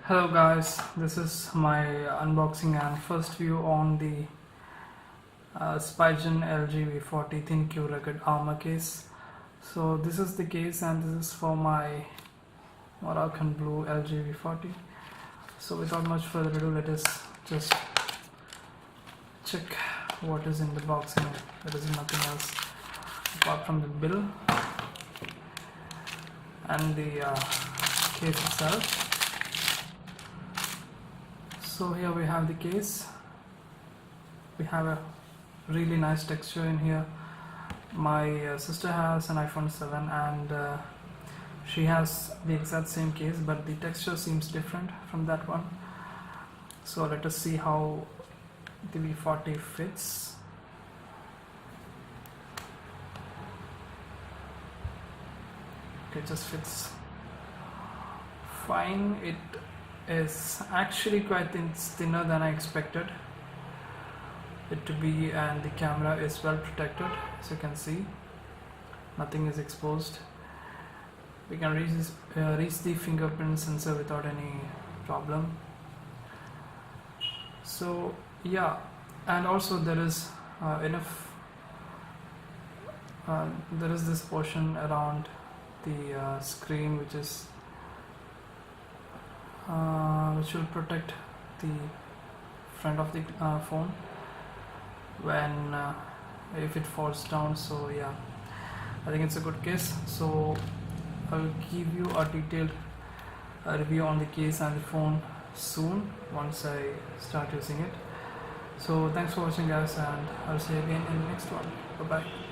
Hello guys, this is my unboxing and first view on the Spigen LG V40 ThinQ rugged armor case. So this is the case and this is for my Moroccan blue LG V40. So without much further ado, let us just check what is in the box, and there is nothing else apart from the bill and the case itself. So here we have the case. We have a really nice texture in here. My sister has an iPhone 7 and she has the exact same case, but the texture seems different from that one. So let us see how the V40 fits. It just fits fine. It is actually quite thinner than I expected it to be, and the camera is well protected. As you can see, nothing is exposed. We can reach the fingerprint sensor without any problem. So yeah, and also there is enough there is this portion around the screen which will protect the front of the phone when if it falls down. So yeah, I think it's a good case. So I'll give you a detailed review on the case and the phone soon once I start using it. So thanks for watching guys, and I'll see you again in the next one. Bye bye.